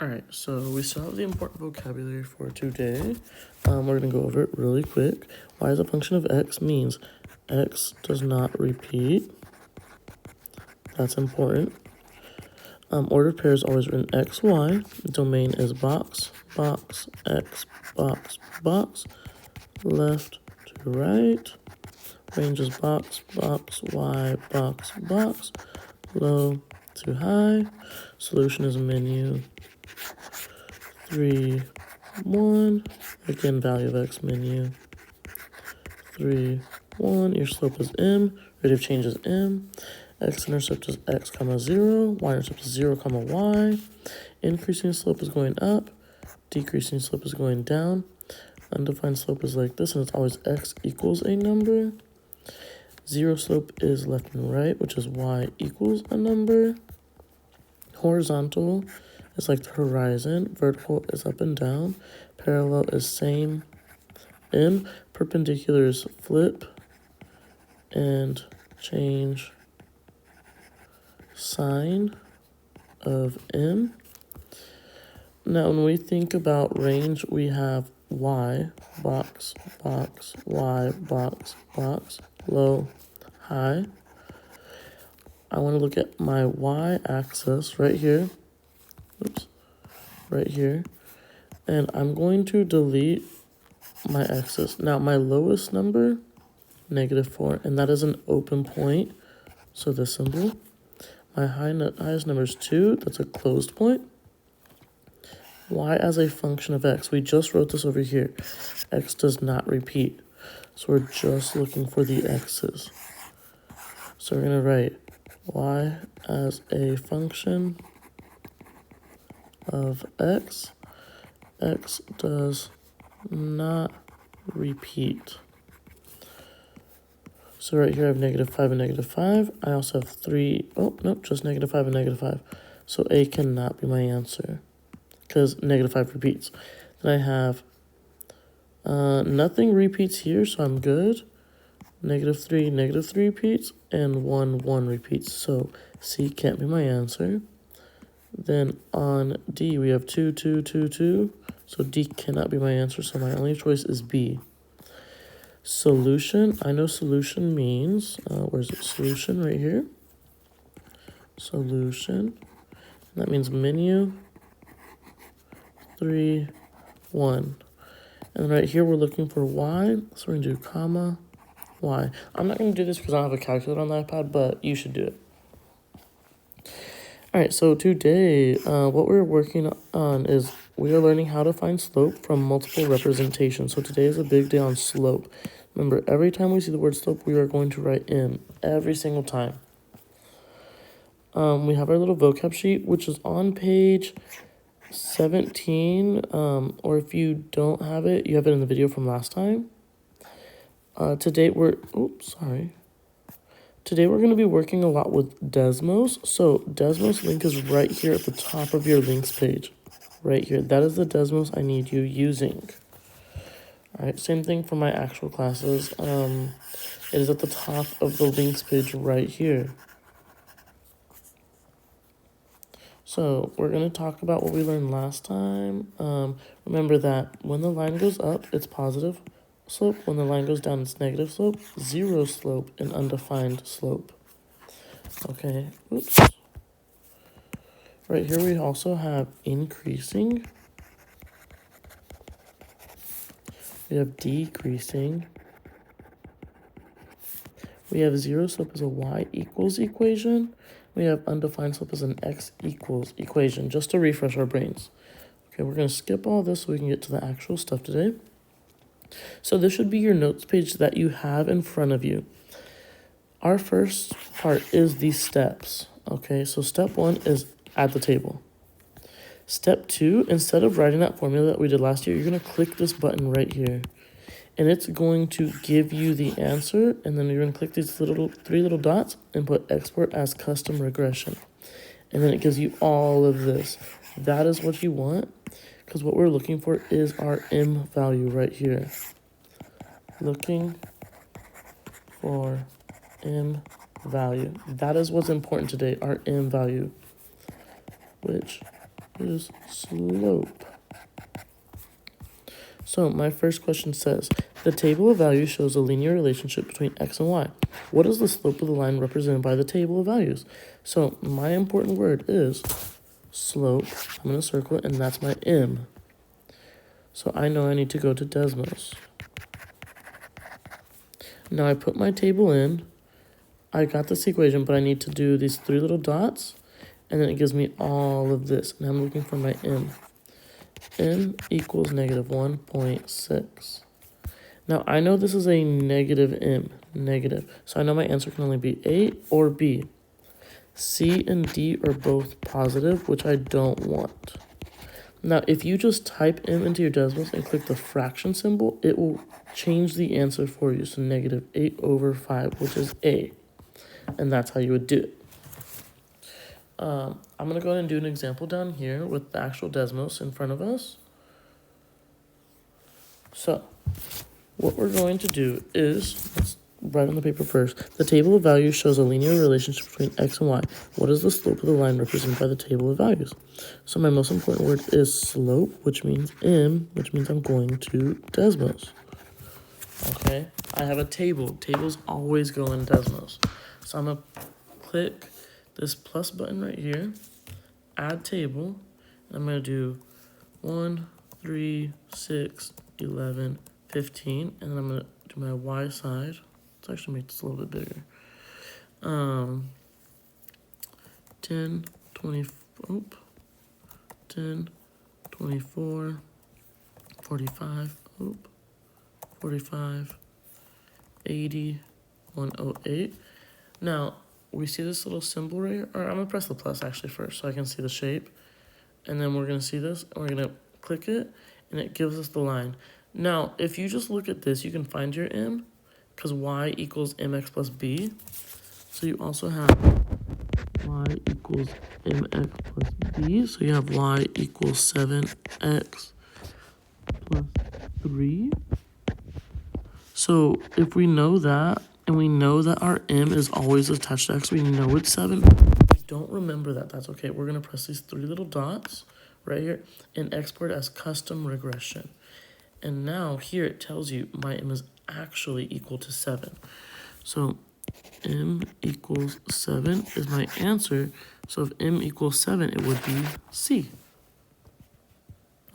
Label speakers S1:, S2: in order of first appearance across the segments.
S1: Alright, so we still have the important vocabulary for today. We're going to go over it really quick. Y is a function of x means x does not repeat. That's important. Ordered pair is always written x, y. Domain is box, box, x, box, box. Left to right. Range is box, box, y, box, box. Low to high. Solution is menu. 3, 1. Again, value of x menu. 3, 1. Your slope is m. Rate of change is m. X-intercept is x, comma 0. Y-intercept is 0, comma y. Increasing slope is going up. Decreasing slope is going down. Undefined slope is like this, and it's always x equals a number. Zero slope is left and right, which is y equals a number. Horizontal is like the horizon. Vertical is up and down. Parallel is same. M. Perpendicular is flip and change sign of M. Now, when we think about range, we have y, box, box, y, box, box, low, high. I want to look at my y-axis right here. Oops, right here. And I'm going to delete my x's. Now, my lowest number, -4, and that is an open point, so this symbol. My highest number is 2, that's a closed point. Y as a function of x, we just wrote this over here. X does not repeat, so we're just looking for the x's. So we're going to write y as a function of x. X does not repeat. So right here I have -5 and -5. I also have 3. Oh, nope, just -5 and -5. So A cannot be my answer because -5 repeats. Then I have nothing repeats here, so I'm good. -3 repeats, and 1 repeats. So C can't be my answer. Then on D we have 2, 2, 2, 2. So D cannot be my answer, so my only choice is B. Solution, I know solution means, where's it? Solution right here. Solution, that means menu, 3, 1. And right here we're looking for y, so we're going to do comma, y. I'm not going to do this because I don't have a calculator on the iPad, but you should do it. Alright, so today, what we're working on is we are learning how to find slope from multiple representations. So today is a big day on slope. Remember, every time we see the word slope, we are going to write m every single time. We have our little vocab sheet, which is on page 17, or if you don't have it, you have it in the video from last time. Today we're going to be working a lot with Desmos. So Desmos link is right here at the top of your links page. Right here. That is the Desmos I need you using. Alright, same thing for my actual classes. It is at the top of the links page right here. So we're going to talk about what we learned last time. Remember that when the line goes up, it's positive slope. When the line goes down, it's negative slope. Zero slope and undefined slope. Okay, oops. Right here we also have increasing. We have decreasing. We have zero slope as a y equals equation. We have undefined slope as an x equals equation, just to refresh our brains. Okay, we're going to skip all this so we can get to the actual stuff today. So this should be your notes page that you have in front of you. Our first part is the steps. Okay, so step 1 is add the table. Step 2, instead of writing that formula that we did last year, you're going to click this button right here. And it's going to give you the answer, and then you're going to click these three little dots and put export as custom regression. And then it gives you all of this. That is what you want, because what we're looking for is our m value right here. Looking for m value. That is what's important today, our m value, which is slope? So my first question says, the table of values shows a linear relationship between x and y. What is the slope of the line represented by the table of values? So my important word is slope. I'm going to circle it, and that's my m. So I know I need to go to Desmos. Now I put my table in. I got this equation, but I need to do these three little dots, and then it gives me all of this. And I'm looking for my m. m equals negative 1.6. Now I know this is a negative m, negative. So I know my answer can only be A or B. C and D are both positive, which I don't want. Now, if you just type m into your Desmos and click the fraction symbol, it will change the answer for you. So negative 8/5, which is A. And that's how you would do it. I'm going to go ahead and do an example down here with the actual Desmos in front of us. So what we're going to do is, let's write on the paper first. The table of values shows a linear relationship between x and y. What is the slope of the line represented by the table of values? So my most important word is slope, which means m, which means I'm going to Desmos. Okay, I have a table. Tables always go in Desmos. So I'm going to click this plus button right here, add table, and I'm going to do 1, 3, 6, 11, 15, and then I'm going to do my y side. Let's actually make this a little bit bigger. 10, 20, 10, 24, 45, 45, 80, 108. Now, we see this little symbol right here, or I'm going to press the plus actually first so I can see the shape. And then we're going to see this, and we're going to click it, and it gives us the line. Now, if you just look at this, you can find your m, because y equals mx plus b. So you also have y equals mx plus b. So you have y equals 7x plus 3. So if we know that, and we know that our m is always attached to x, we know it's 7. If we don't remember that, that's okay. We're going to press these three little dots right here and export as custom regression. And now here it tells you my m is actually equal to 7. So m equals 7 is my answer. So if m equals 7, it would be C.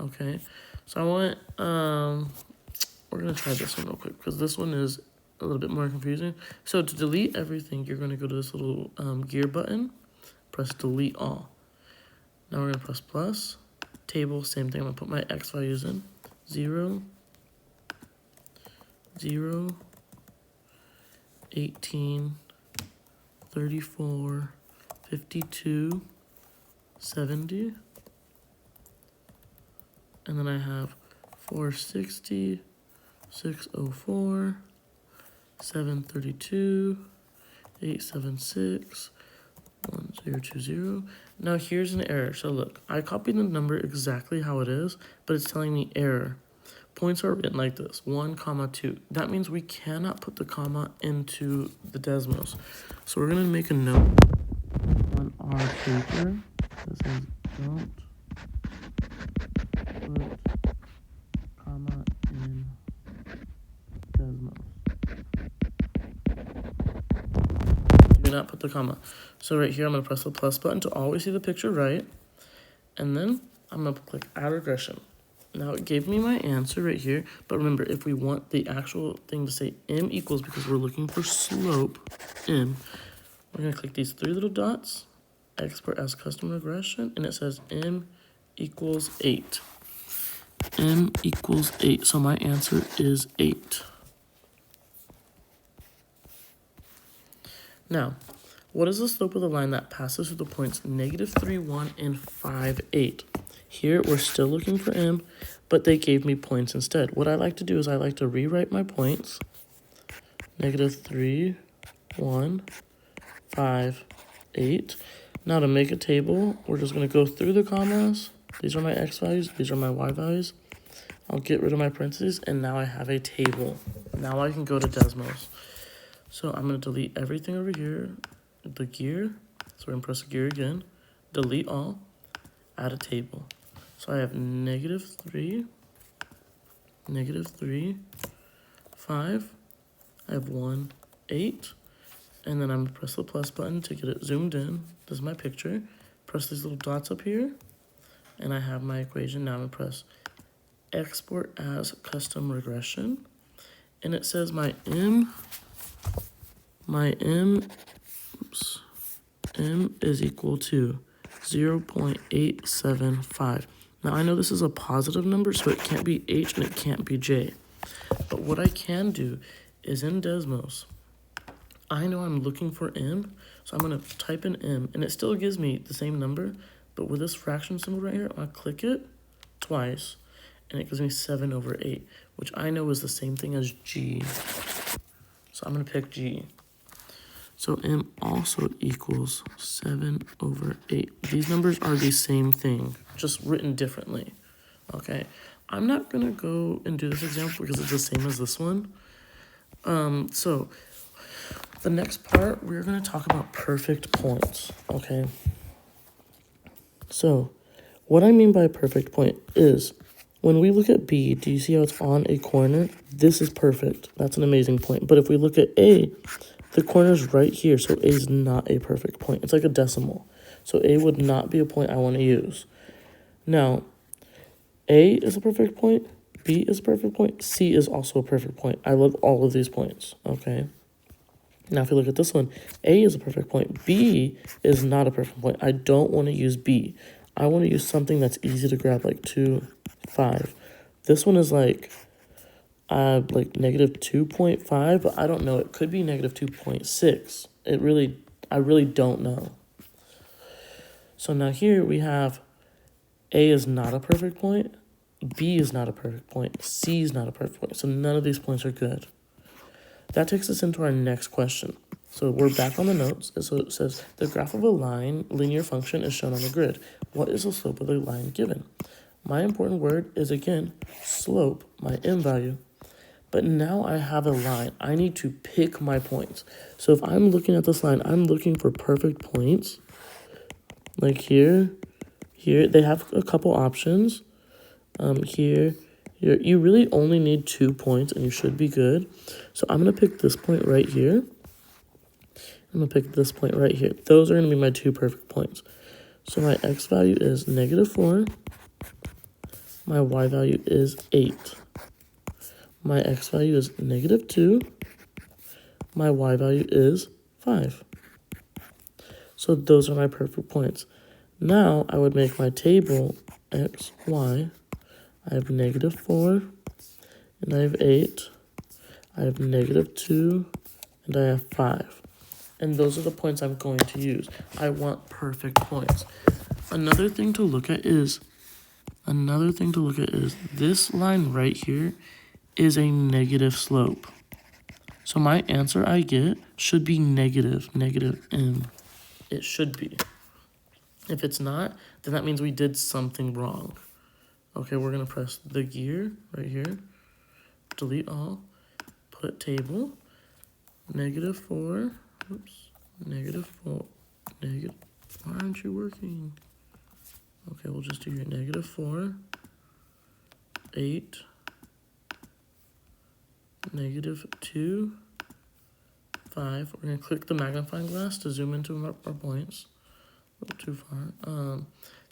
S1: Okay, so I want, we're going to try this one real quick because this one is a little bit more confusing. So to delete everything, you're going to go to this little gear button, press delete all. Now we're going to press plus, table, same thing. I'm going to put my x values in, 0, 0, 18, 34, 52, 70, and then I have 460, 604, 732, 876, 1020. Now here's an error. So look, I copied the number exactly how it is, but it's telling me error. Points are written like this, 1, 2. That means we cannot put the comma into the Desmos. So we're going to make a note on our paper that says don't put comma in Desmos. Do not put the comma. So right here, I'm going to press the plus button to always see the picture right. And then I'm going to click add regression. Now it gave me my answer right here, but remember, if we want the actual thing to say m equals, because we're looking for slope m, we're going to click these three little dots, export as custom regression, and it says m equals 8. M equals 8, so my answer is 8. Now, what is the slope of the line that passes through the points negative 3, 1, and 5, 8? Here, we're still looking for m, but they gave me points instead. What I like to do is I like to rewrite my points. Negative 3, 1, 5, 8. Now to make a table, we're just going to go through the commas. These are my x values. These are my y values. I'll get rid of my parentheses, and now I have a table. Now I can go to Desmos. So I'm going to delete everything over here. The gear. So we're going to press gear again. Delete all. add a table. So I have -3, -3, 5. I have 1, 8. And then I'm going to press the plus button to get it zoomed in. This is my picture. Press these little dots up here. And I have my equation. Now I'm going to press export as custom regression. And it says my m is equal to 0.875. Now I know this is a positive number, so it can't be h and it can't be j. But what I can do is in Desmos, I know I'm looking for m, so I'm going to type in m, and it still gives me the same number, but with this fraction symbol right here, I'll click it twice, and it gives me 7/8, which I know is the same thing as g. So I'm going to pick g. So m also equals 7/8. These numbers are the same thing, just written differently, okay? I'm not going to go and do this example because it's the same as this one. So the next part, we're going to talk about perfect points, okay? So what I mean by a perfect point is when we look at B, do you see how it's on a corner? This is perfect. That's an amazing point. But if we look at A, the corner's right here, so A is not a perfect point. It's like a decimal. So A would not be a point I want to use. Now, A is a perfect point, B is a perfect point, C is also a perfect point. I love all of these points, okay? Now, if you look at this one, A is a perfect point. B is not a perfect point. I don't want to use B. I want to use something that's easy to grab, like 2, 5. This one is like -2.5, but I don't know. It could be -2.6. I really don't know. So now here we have A is not a perfect point. B is not a perfect point. C is not a perfect point. So none of these points are good. That takes us into our next question. So we're back on the notes. So it says, the graph of a linear function is shown on the grid. What is the slope of the line given? My important word is, again, slope, my m value. But now I have a line. I need to pick my points. So if I'm looking at this line, I'm looking for perfect points. Like here, they have a couple options. Here. You really only need 2 points and you should be good. So I'm going to pick this point right here. I'm going to pick this point right here. Those are going to be my 2 perfect points. So my x value is -4. My y value is 8. My x value is -2. My y value is 5. So those are my perfect points. Now I would make my table x, y. I have -4, and I have 8. I have -2, and I have 5. And those are the points I'm going to use. I want perfect points. Another thing to look at is this line right here is a negative slope. So my answer I get should be negative m. It should be. If it's not, then that means we did something wrong. Okay, we're going to press the gear right here, delete all, put table, -4, oops, -4, why aren't you working? Okay, we'll just do here, -4, 8, -2, 5. We're going to click the magnifying glass to zoom into our points. A little too far.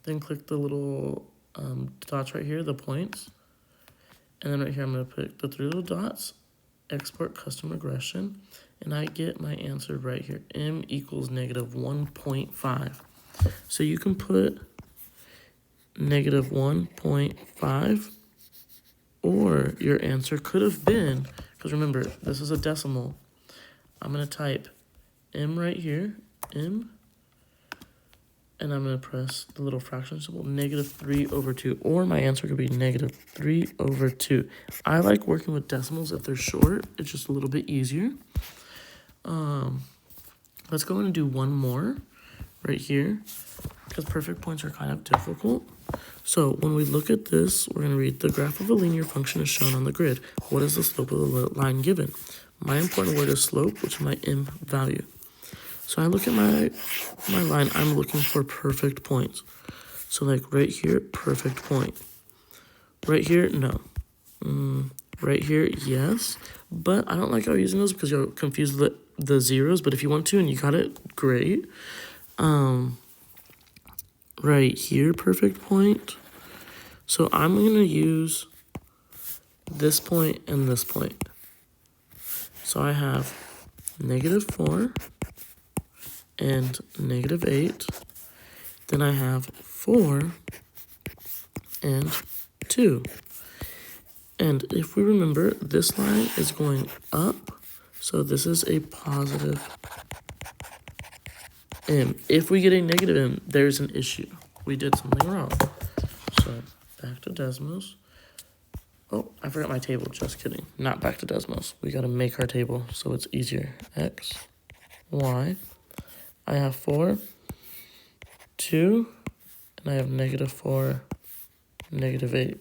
S1: Then click the little dots right here, the points. And then right here, I'm going to put the 3 little dots, export custom regression, and I get my answer right here. M equals -1.5. So you can put -1.5, or your answer could have been, because remember, this is a decimal. I'm going to type M right here, M, and I'm going to press the little fraction symbol, -3/2, or my answer could be -3/2. I like working with decimals if they're short. It's just a little bit easier. Let's go and do one more right here, because perfect points are kind of difficult. So when we look at this, we're going to read, the graph of a linear function is shown on the grid. What is the slope of the line given? My important word is slope, which is my m value. So I look at my line, I'm looking for perfect points. So like right here, perfect point. Right here, no. Right here, yes. But I don't like how you're using those because you'll confuse the zeros. But if you want to and you got it, great. Right here, perfect point. So I'm going to use this point and this point. So I have -4 and -8. Then I have 4 and 2. And if we remember, this line is going up. So this is a positive m. If we get a negative m, there's an issue. We did something wrong. So back to Desmos. Oh, I forgot my table. Just kidding. Not back to Desmos. We got to make our table so it's easier. X, Y. I have 4, 2, and I have -4, -8.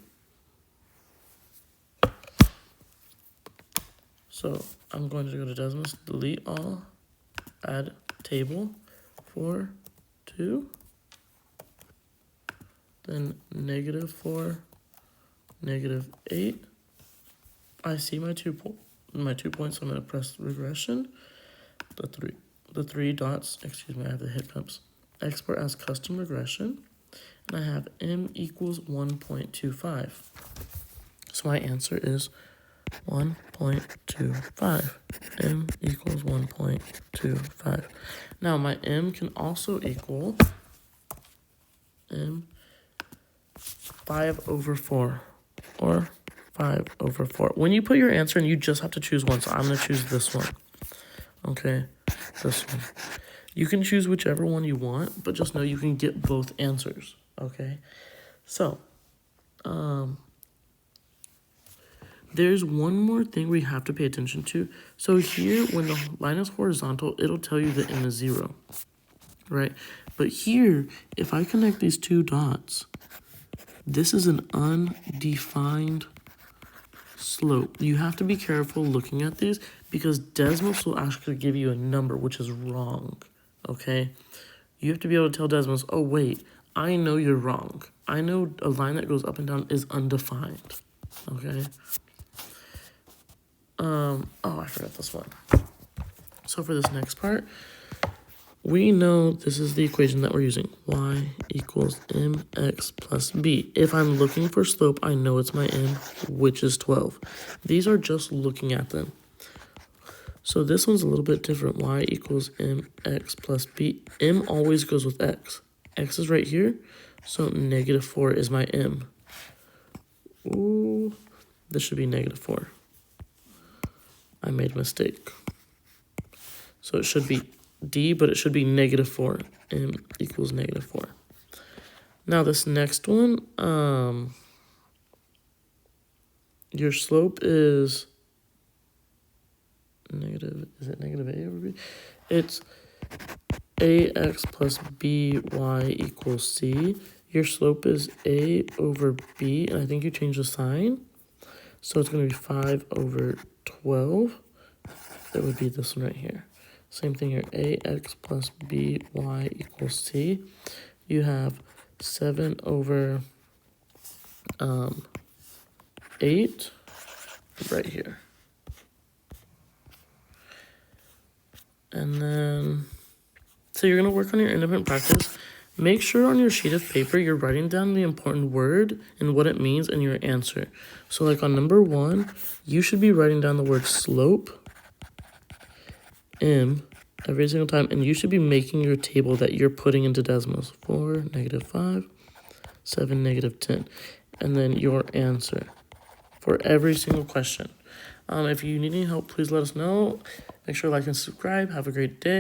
S1: So I'm going to go to Desmos, delete all, add table, 4, 2, then -4, -8. I see my 2 points, so I'm going to press regression. The three dots, excuse me, I have the hiccups. Export as custom regression, and I have m equals 1.25. So my answer is 1.25. M equals 1.25. Now my m can also equal m 5/4 or 5/4. When you put your answer in, you just have to choose one. So I'm going to choose this one. Okay, this one. You can choose whichever one you want, but just know you can get both answers. Okay, so there's one more thing we have to pay attention to. So here, when the line is horizontal, it'll tell you the m is 0, right? But here, if I connect these two dots, this is an undefined slope. You have to be careful looking at these because Desmos will actually give you a number, which is wrong, okay? You have to be able to tell Desmos, oh, wait, I know you're wrong. I know a line that goes up and down is undefined, okay? Oh, I forgot this one. So for this next part, we know this is the equation that we're using. Y equals mx plus b. If I'm looking for slope, I know it's my m, which is 12. These are just looking at them. So this one's a little bit different. Y equals mx plus b. M always goes with x. X is right here, so -4 is my m. Ooh, this should be -4. I made a mistake. So it should be D, but it should be -4. M equals -4. Now this next one, your slope is negative, is it -a over b? It's ax plus by equals c. Your slope is a over b, and I think you changed the sign. So it's going to be 5/12. That would be this one right here. Same thing here, ax plus by equals c. You have 7/8 right here. And then, so you're going to work on your independent practice. Make sure on your sheet of paper you're writing down the important word and what it means in your answer. So like on number 1, you should be writing down the word slope, m, every single time, and you should be making your table that you're putting into Desmos. 4, -5, 7, -10, and then your answer for every single question. If you need any help, please let us know. Make sure to like and subscribe. Have a great day.